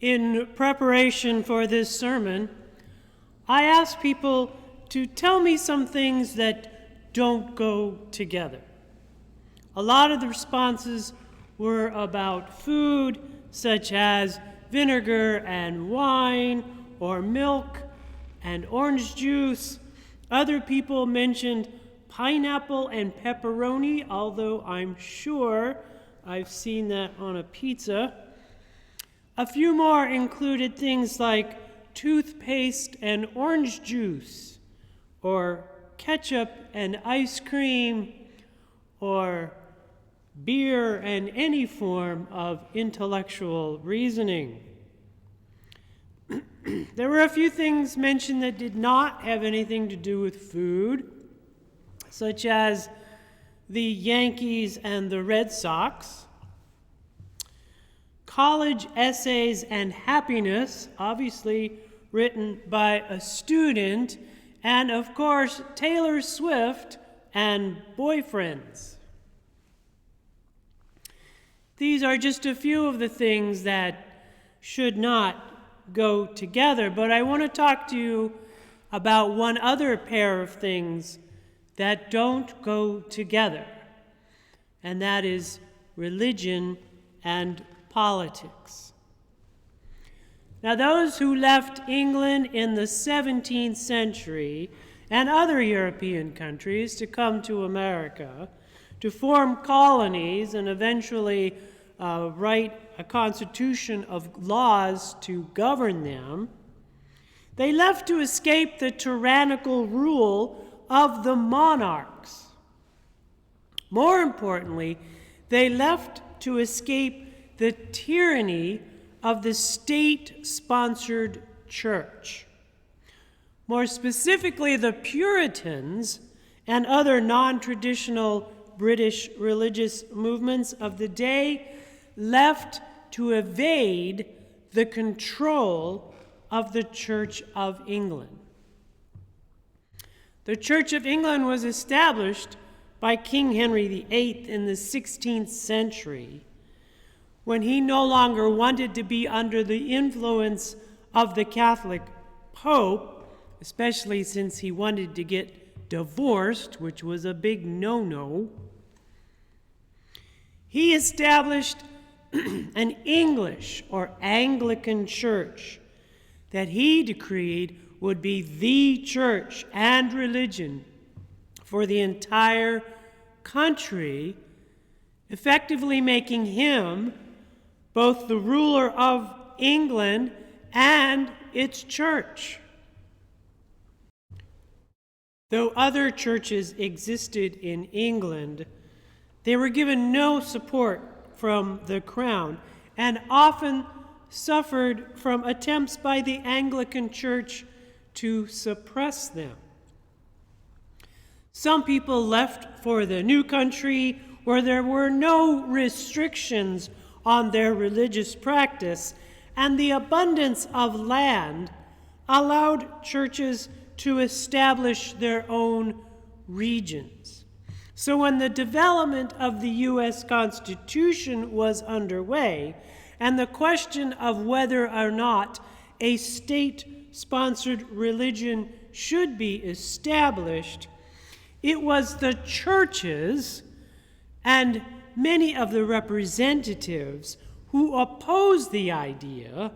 In preparation for this sermon, I asked people to tell me some things that don't go together. A lot of the responses were about food, such as vinegar and wine, or milk and orange juice. Other people mentioned pineapple and pepperoni, although I'm sure I've seen that on a pizza. A few more included things like toothpaste and orange juice, or ketchup and ice cream, or beer and any form of intellectual reasoning. There were a few things mentioned that did not have anything to do with food, such as the Yankees and the Red Sox, college essays and happiness, obviously written by a student, and of course, Taylor Swift and boyfriends. These are just a few of the things that should not go together, but I want to talk to you about one other pair of things that don't go together, and that is religion and politics. Now, those who left England in the 17th century and other European countries to come to America to form colonies and eventually write a constitution of laws to govern them, they left to escape the tyrannical rule of the monarchs. More importantly, they left to escape the tyranny of the state-sponsored church. More specifically, the Puritans and other non-traditional British religious movements of the day left to evade the control of the Church of England. The Church of England was established by King Henry VIII in the 16th century, when he no longer wanted to be under the influence of the Catholic Pope, especially since he wanted to get divorced, which was a big no-no. He established an English or Anglican church that he decreed would be the church and religion for the entire country, effectively making him both the ruler of England and its church. Though other churches existed in England, they were given no support from the crown and often suffered from attempts by the Anglican Church to suppress them. Some people left for the new country where there were no restrictions on their religious practice, and the abundance of land allowed churches to establish their own regions. So when the development of the U.S. Constitution was underway, and the question of whether or not a state-sponsored religion should be established, it was the churches and many of the representatives who opposed the idea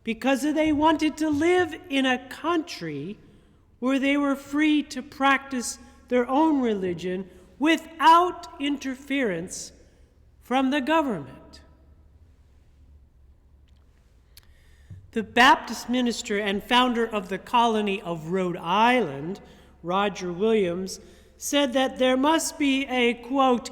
because they wanted to live in a country where they were free to practice their own religion without interference from the government. The Baptist minister and founder of the colony of Rhode Island, Roger Williams, said that there must be a, quote,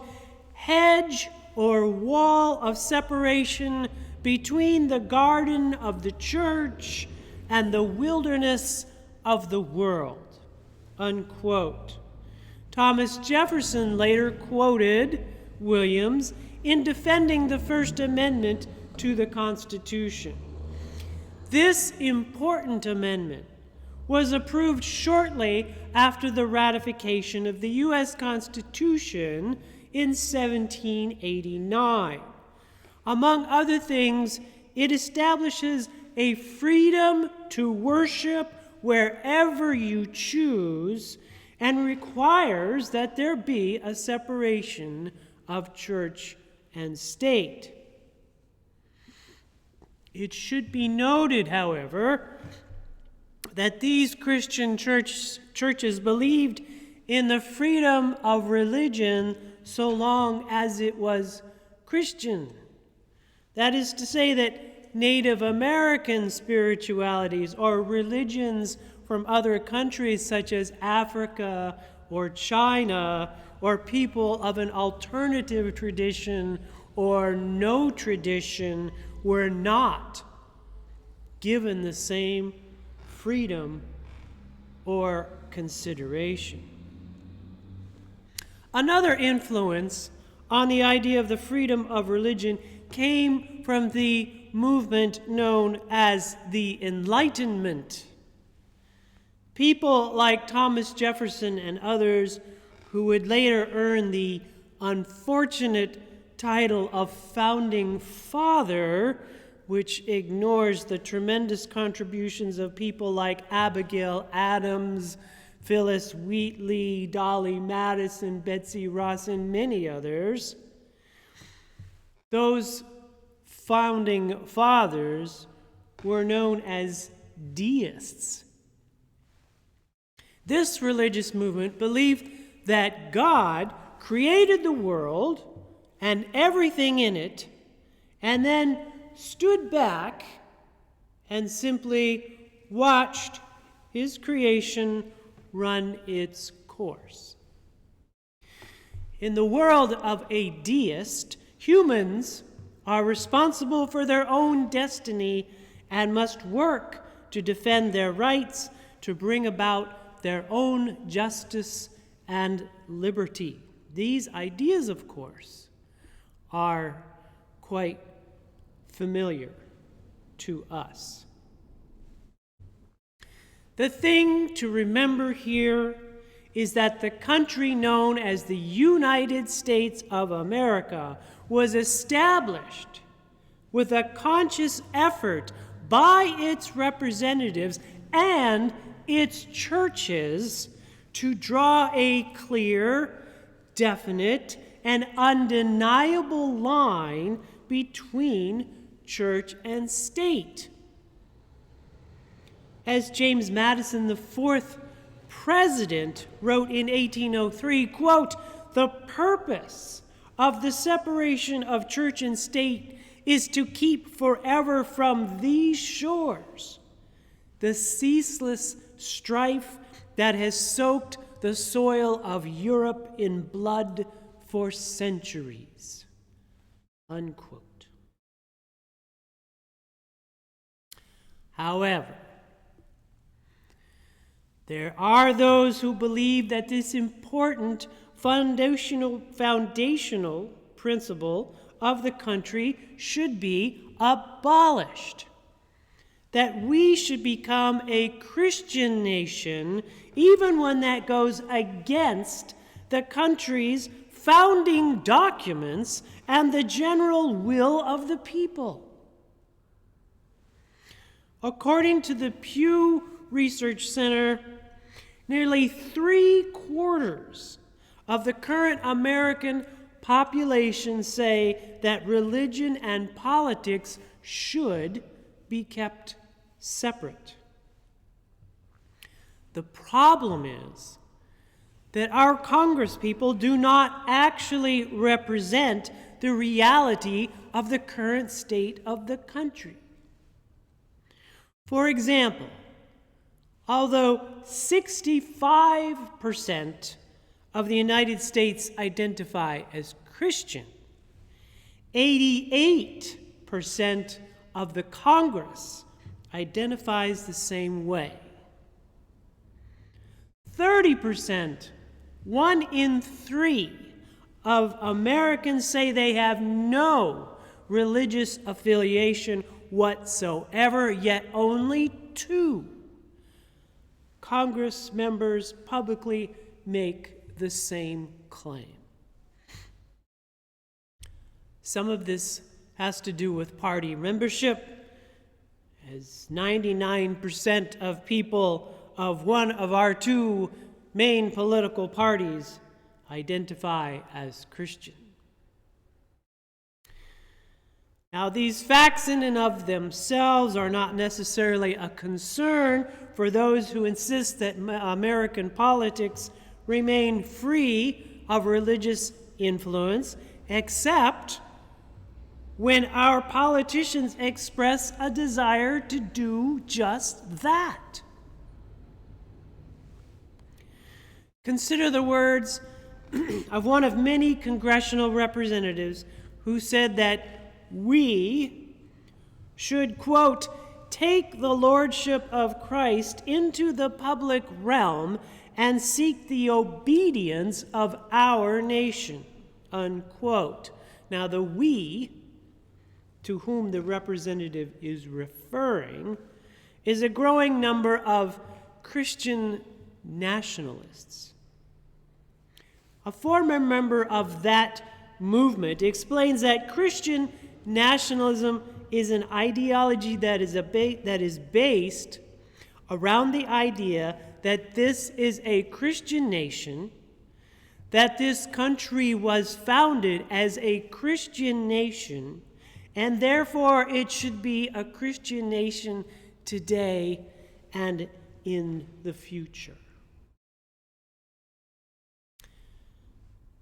hedge or wall of separation between the garden of the church and the wilderness of the world, unquote. Thomas Jefferson later quoted Williams in defending the First Amendment to the Constitution. This important amendment was approved shortly after the ratification of the U.S. Constitution in 1789. Among other things, It establishes a freedom to worship wherever you choose and requires that there be a separation of church and state. It should be noted, however, that these Christian churches believed in the freedom of religion so long as it was Christian. That is to say that Native American spiritualities or religions from other countries such as Africa or China or people of an alternative tradition or no tradition were not given the same freedom or consideration. Another influence on the idea of the freedom of religion came from the movement known as the Enlightenment. People like Thomas Jefferson and others who would later earn the unfortunate title of Founding Father, which ignores the tremendous contributions of people like Abigail Adams, Phyllis Wheatley, Dolly Madison, Betsy Ross, and many others. Those founding fathers were known as deists. This religious movement believed that God created the world and everything in it, and then stood back and simply watched his creation run its course. In the world of a deist, humans are responsible for their own destiny and must work to defend their rights, to bring about their own justice and liberty. These ideas, of course, are quite familiar to us. The thing to remember here is that the country known as the United States of America was established with a conscious effort by its representatives and its churches to draw a clear, definite, and undeniable line between church and state. As James Madison, the fourth president, wrote in 1803, quote, "The purpose of the separation of church and state is to keep forever from these shores the ceaseless strife that has soaked the soil of Europe in blood for centuries." Unquote. However, there are those who believe that this important foundational principle of the country should be abolished, that we should become a Christian nation even when that goes against the country's founding documents and the general will of the people. According to the Pew Research Center, nearly 3/4 of the current American population say that religion and politics should be kept separate. The problem is that our congresspeople do not actually represent the reality of the current state of the country. For example, although 65% of the United States identify as Christian, 88% of the Congress identifies the same way. 30%, 1 in 3 of Americans say they have no religious affiliation whatsoever, yet only 2 Congress members publicly make the same claim. Some of this has to do with party membership, as 99% of people of one of our two main political parties identify as Christian. Now, these facts in and of themselves are not necessarily a concern for those who insist that American politics remain free of religious influence, except when our politicians express a desire to do just that. Consider the words of one of many congressional representatives who said that we should, quote, take the lordship of Christ into the public realm and seek the obedience of our nation, unquote. Now, the we to whom the representative is referring is a growing number of Christian nationalists. A former member of that movement explains that Christian nationalism is an ideology that is based around the idea that this is a Christian nation, that this country was founded as a Christian nation, and therefore it should be a Christian nation today and in the future.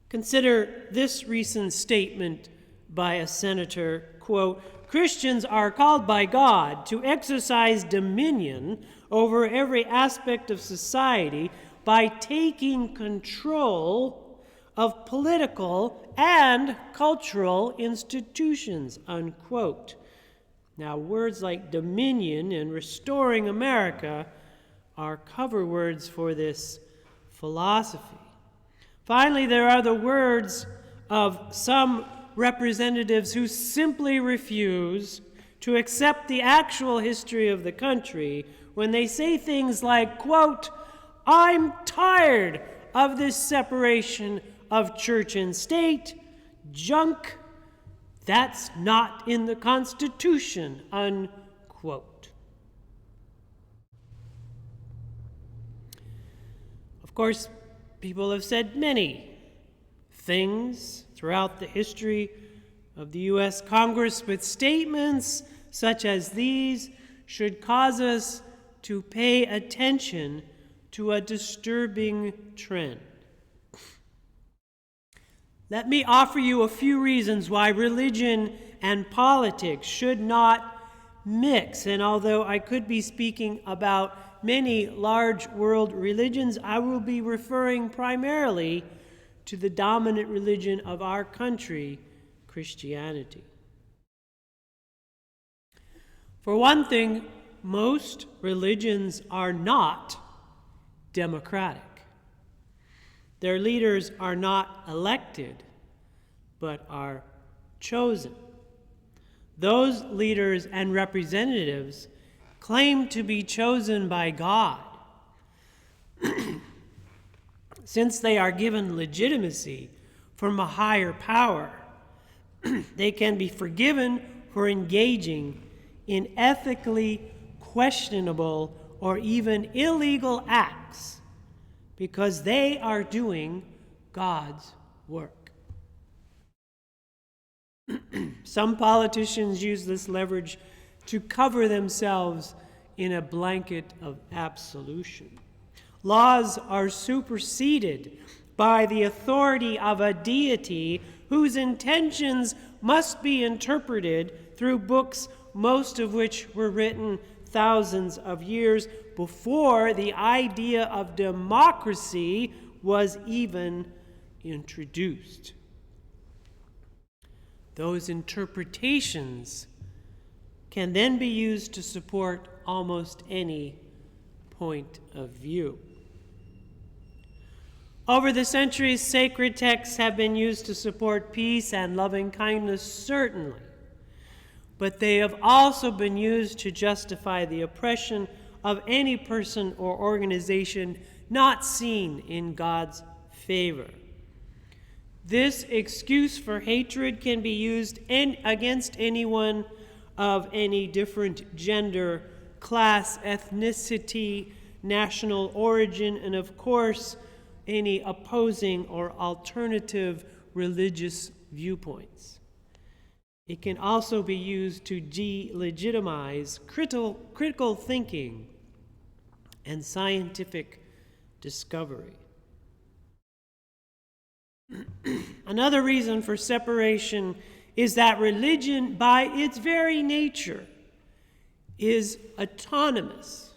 Consider this recent statement by a senator, quote, Christians are called by God to exercise dominion over every aspect of society by taking control of political and cultural institutions, unquote. Now, words like dominion and restoring America are cover words for this philosophy. Finally, there are the words of some representatives who simply refuse to accept the actual history of the country when they say things like, quote, I'm tired of this separation of church and state, junk, that's not in the Constitution, unquote. Of course, people have said many things throughout the history of the U.S. Congress, but statements such as these should cause us to pay attention to a disturbing trend. Let me offer you a few reasons why religion and politics should not mix. And although I could be speaking about many large world religions, I will be referring primarily to the dominant religion of our country, Christianity. For one thing, most religions are not democratic. Their leaders are not elected, but are chosen. Those leaders and representatives claim to be chosen by God. Since they are given legitimacy from a higher power, they can be forgiven for engaging in ethically questionable or even illegal acts because they are doing God's work. Some politicians use this leverage to cover themselves in a blanket of absolution. Laws are superseded by the authority of a deity whose intentions must be interpreted through books, most of which were written thousands of years before the idea of democracy was even introduced. Those interpretations can then be used to support almost any point of view. Over the centuries, sacred texts have been used to support peace and loving kindness, certainly, but they have also been used to justify the oppression of any person or organization not seen in God's favor. This excuse for hatred can be used against anyone of any different gender, class, ethnicity, national origin, and of course, any opposing or alternative religious viewpoints. It can also be used to delegitimize critical thinking and scientific discovery. Another reason for separation is that religion, by its very nature, is autonomous.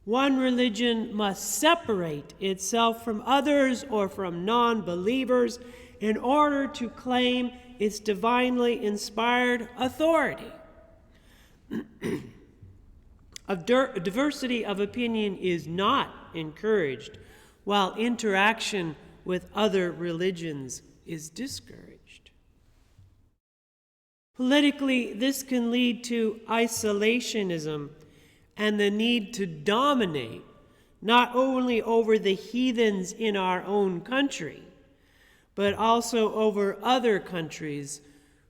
One religion must separate itself from others or from non-believers in order to claim its divinely inspired authority. A diversity of opinion is not encouraged, while interaction with other religions is discouraged. Politically, this can lead to isolationism and the need to dominate, not only over the heathens in our own country, but also over other countries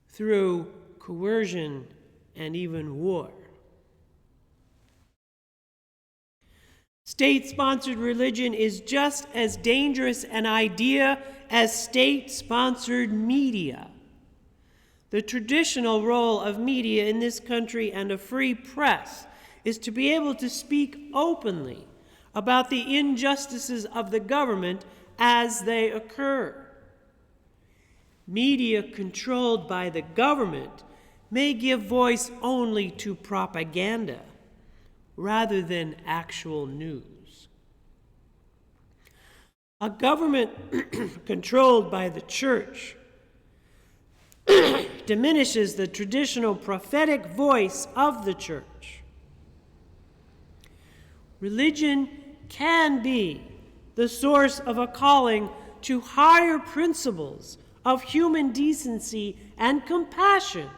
through coercion and even war. State-sponsored religion is just as dangerous an idea as state-sponsored media. The traditional role of media in this country and a free press is to be able to speak openly about the injustices of the government as they occur. Media controlled by the government may give voice only to propaganda rather than actual news. A government controlled by the church diminishes the traditional prophetic voice of the church. Religion can be the source of a calling to higher principles of human decency and compassion,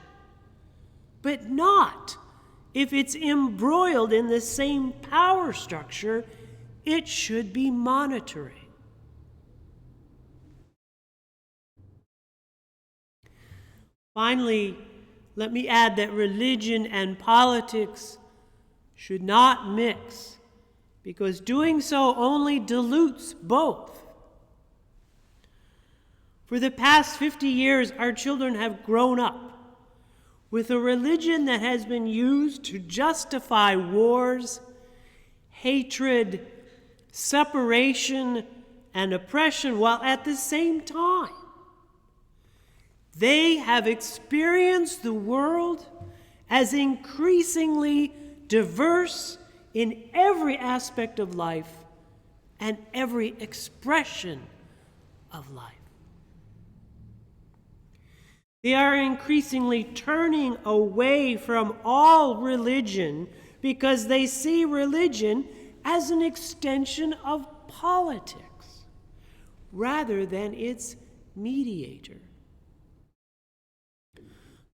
but not if it's embroiled in the same power structure it should be monitoring. Finally, let me add that religion and politics should not mix, because doing so only dilutes both. For the past 50 years, our children have grown up with a religion that has been used to justify wars, hatred, separation, and oppression, while at the same time, they have experienced the world as increasingly diverse in every aspect of life and every expression of life. They are increasingly turning away from all religion because they see religion as an extension of politics rather than its mediator.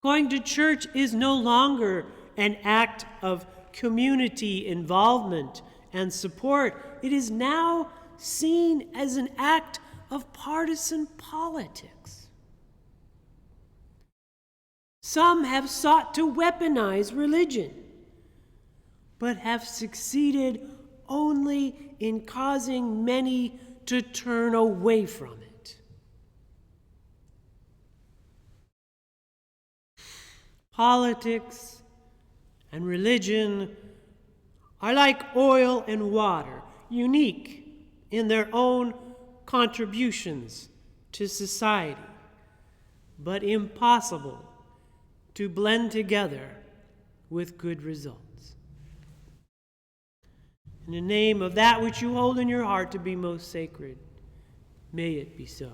Going to church is no longer an act of community involvement and support. It is now seen as an act of partisan politics. Some have sought to weaponize religion, but have succeeded only in causing many to turn away from it. Politics and religion are like oil and water, unique in their own contributions to society, but impossible to blend together with good results. In the name of that which you hold in your heart to be most sacred, may it be so.